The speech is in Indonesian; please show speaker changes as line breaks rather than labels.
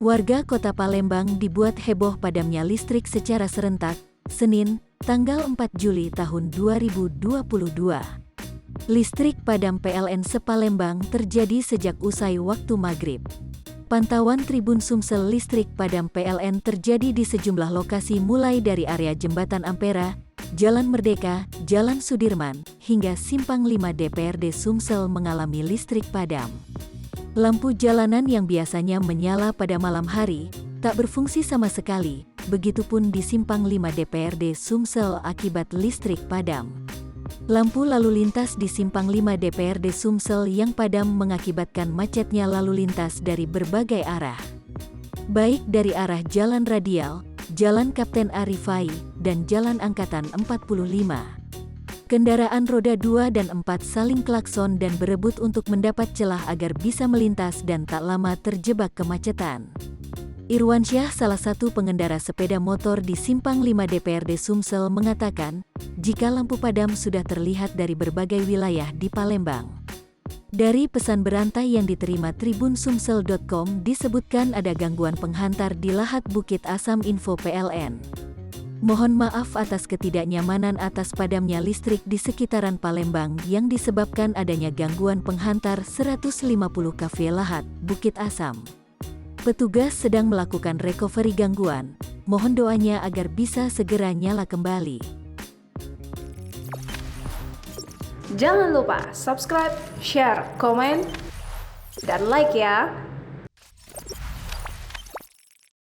Warga Kota Palembang dibuat heboh padamnya listrik secara serentak, Senin, tanggal 4 Juli tahun 2022. Listrik padam PLN se-Palembang terjadi sejak usai waktu maghrib. Pantauan Tribun Sumsel listrik padam PLN terjadi di sejumlah lokasi mulai dari area Jembatan Ampera, Jalan Merdeka, Jalan Sudirman, hingga Simpang 5 DPRD Sumsel mengalami listrik padam. Lampu jalanan yang biasanya menyala pada malam hari, tak berfungsi sama sekali, begitupun di Simpang 5 DPRD Sumsel akibat listrik padam. Lampu lalu lintas di Simpang 5 DPRD Sumsel yang padam mengakibatkan macetnya lalu lintas dari berbagai arah. Baik dari arah Jalan Radial, Jalan Kapten Arifai, dan Jalan Angkatan 45. Kendaraan roda 2 dan 4 saling klakson dan berebut untuk mendapat celah agar bisa melintas dan tak lama terjebak kemacetan. Irwansyah, salah satu pengendara sepeda motor di Simpang 5 DPRD Sumsel, mengatakan, jika lampu padam sudah terlihat dari berbagai wilayah di Palembang. Dari pesan berantai yang diterima tribunsumsel.com disebutkan ada gangguan penghantar di Lahat Bukit Asam Info PLN. Mohon maaf atas ketidaknyamanan atas padamnya listrik di sekitaran Palembang yang disebabkan adanya gangguan penghantar 150 kafe Lahat, Bukit Asam. Petugas sedang melakukan recovery gangguan, mohon doanya agar bisa segera nyala kembali.
Jangan lupa subscribe, share, komen, dan like ya!